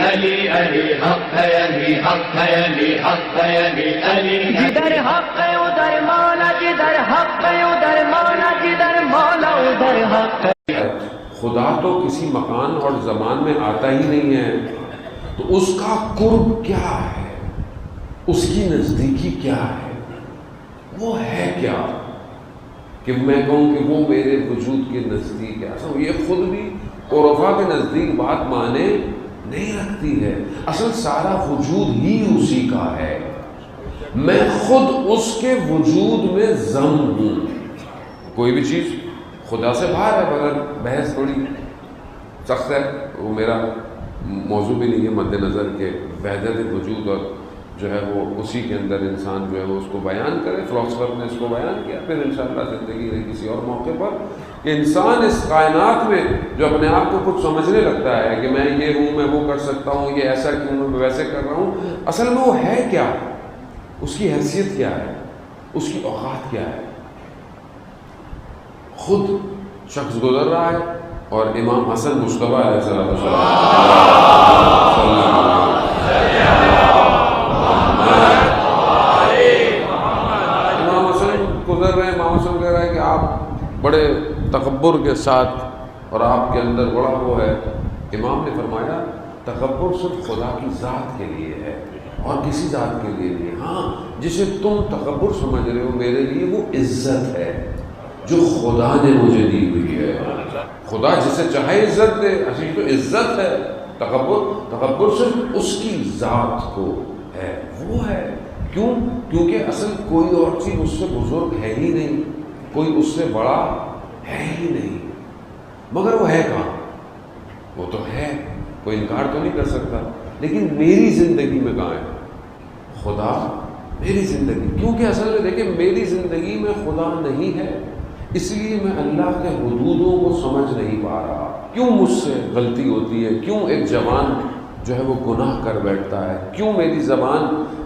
علی علی حق ہے، علی حق ہے، علی حق ہے، علی علی جدھر حق ہے ادھر مولا، جدھر حق ہے ادھر مولا، جدھر مولا ادھر حق ہے۔ خدا تو کسی مکان اور زمان میں آتا ہی نہیں ہے، تو اس کا قرب کیا ہے، اس کی نزدیکی کیا ہے، وہ ہے کیا کہ میں کہوں کہ وہ میرے وجود کے نزدیک ہے؟ اصل یہ خود بھی عرفا کے نزدیک بات مانے نہیں رکھتی ہے۔ اصل سارا وجود ہی اسی کا ہے، میں خود اس کے وجود میں ضم ہوں۔ کوئی بھی چیز خدا سے باہر ہے، مگر بحث تھوڑی سخت ہے، وہ میرا موضوع بھی نہیں ہے مد نظر کہ وحدت وجود اور جو ہے وہ اسی کے اندر انسان جو ہے وہ اس کو بیان کرے۔ فلاسفر نے اس کو بیان کیا، پھر انشاءاللہ زندگی رہی کسی اور موقع پر کہ انسان اس کائنات میں جو اپنے آپ کو کچھ سمجھنے لگتا ہے کہ میں یہ ہوں، میں وہ کر سکتا ہوں، یہ ایسا کیوں میں ویسے کر رہا ہوں، اصل میں وہ ہے کیا، اس کی حیثیت کیا ہے، اس کی اوقات کیا ہے۔ خود شخص گزر رہا ہے اور امام حسن مصطفیٰ علیہ السلام گزر رہے ہیں، امام حسن کہہ رہا ہے کہ آپ بڑے تکبر کے ساتھ اور آپ کے اندر بڑا وہ ہے۔ امام نے فرمایا تکبر صرف خدا کی ذات کے لیے ہے اور کسی ذات کے لیے نہیں۔ ہاں جسے تم تکبر سمجھ رہے ہو میرے لیے وہ عزت ہے جو خدا نے مجھے دی ہوئی ہے۔ خدا جسے چاہے عزت دے، اصل تو عزت ہے۔ تکبر صرف اس کی ذات کو ہے، وہ ہے۔ کیوں؟ کیونکہ اصل کوئی اور چیز اس سے بزرگ ہے ہی نہیں، کوئی اس سے بڑا ہے ہی نہیں، مگر وہ ہے کہاں؟ وہ تو ہے، کوئی انکار تو نہیں کر سکتا، لیکن میری زندگی میں کہاں ہے خدا؟ میری زندگی، کیونکہ اصل میں دیکھیں میری زندگی میں خدا نہیں ہے، اس لیے میں اللہ کے حدودوں کو سمجھ نہیں پا رہا۔ کیوں مجھ سے غلطی ہوتی ہے، کیوں ایک جوان جو ہے وہ گناہ کر بیٹھتا ہے، کیوں میری زبان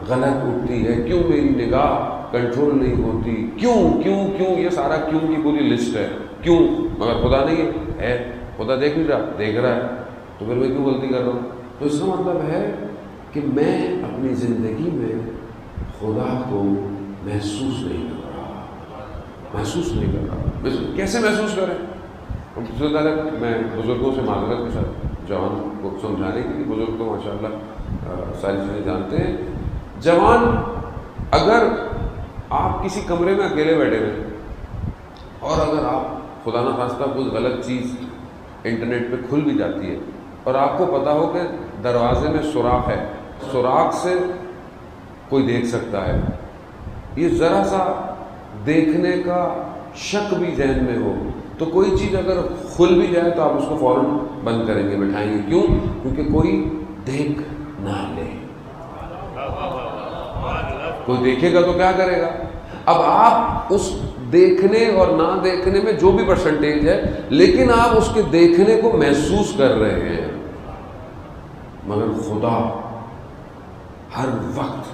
غلط اٹھتی ہے، کیوں میری نگاہ کنٹرول نہیں ہوتی، کیوں کیوں کیوں، یہ سارا کیوں کی پوری لسٹ ہے۔ کیوں؟ مگر خدا نہیں ہے، خدا دیکھ نہیں رہا، دیکھ رہا ہے، تو پھر میں کیوں غلطی کر رہا ہوں؟ تو اس کا مطلب ہے کہ میں اپنی زندگی میں خدا کو محسوس نہیں کر رہا، محسوس نہیں کر رہا۔ کیسے محسوس کریں؟ میں بزرگوں سے معذرت کے ساتھ جوان کو سمجھانے کے لیے، بزرگ تو ماشاءاللہ ساری چیزیں جانتے ہیں۔ جوان اگر آپ کسی کمرے میں اکیلے بیٹھے ہوئے اور اگر آپ خدا نخواستہ کوئی غلط چیز انٹرنیٹ پہ کھل بھی جاتی ہے اور آپ کو پتہ ہو کہ دروازے میں سوراخ ہے، سوراخ سے کوئی دیکھ سکتا ہے، یہ ذرا سا دیکھنے کا شک بھی ذہن میں ہو تو کوئی چیز اگر کھل بھی جائے تو آپ اس کو فوراً بند کریں گے، بٹھائیں گے۔ کیوں؟ کیونکہ کوئی دیکھ نہ لے۔ کوئی دیکھے گا تو کیا کرے گا؟ اب آپ اس دیکھنے اور نہ دیکھنے میں جو بھی پرسنٹیج ہے، لیکن آپ اس کے دیکھنے کو محسوس کر رہے ہیں، مگر خدا ہر وقت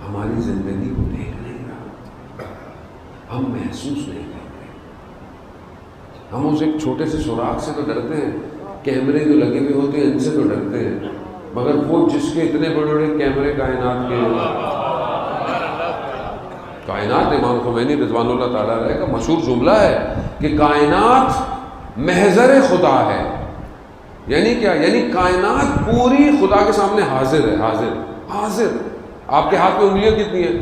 ہماری زندگی کو دیکھ نہیں رہا، ہم محسوس نہیں کرتے۔ ہم اس ایک چھوٹے سے سوراخ سے تو ڈرتے ہیں، کیمرے جو لگے ہوئے ہوتے ہیں ان سے تو ڈرتے ہیں، مگر وہ جس کے اتنے بڑے بڑے کیمرے کائنات کے، کائنات امام خمینی رضوان اللہ تعالیٰ علیہ کا مشہور جملہ ہے کہ کائنات محضر خدا ہے۔ یعنی کیا؟ یعنی کائنات پوری خدا کے سامنے حاضر ہے، حاضر حاضر۔ آپ کے ہاتھ میں انگلیاں کتنی ہیں؟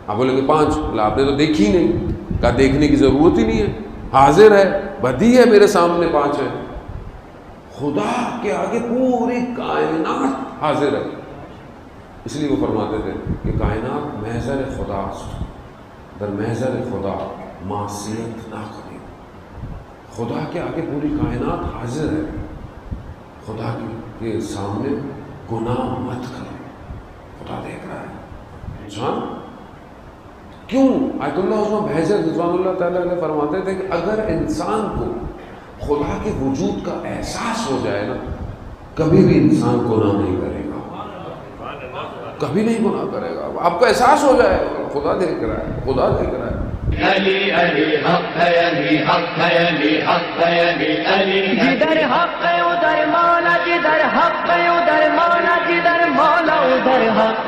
آپ بولیں گے 5۔ بولا آپ نے تو دیکھی نہیں، کہا دیکھنے کی ضرورت ہی نہیں ہے، حاضر ہے، بدی ہے میرے سامنے 5 ہے۔ خدا کے آگے پوری کائنات حاضر ہے، اس لیے وہ فرماتے تھے کہ کائنات محضر خدا در محضر خدا معصیت نہ کرے۔ خدا کے آگے پوری کائنات حاضر ہے، خدا کے سامنے گناہ مت کرو، خدا دیکھ رہا ہے۔ انسان کیوں؟ آیت اللہ عثمان بہزر رضوان اللہ تعالیٰ علیہ فرماتے تھے کہ اگر انسان کو خدا کے وجود کا احساس ہو جائے نا، کبھی بھی انسان گناہ نہیں کرے گا، کبھی نہیں گناہ کرے گا۔ آپ کو احساس ہو جائے خدا دیکھ رہا ہے، خدا دیکھ رہا ہے۔ علی علی حق ہے، علی حق ہے، علی حق ہے، علی علی جدھر حق ہے ادھر مولا، جدھر حق ہے ادھر مولا۔ ادھر حق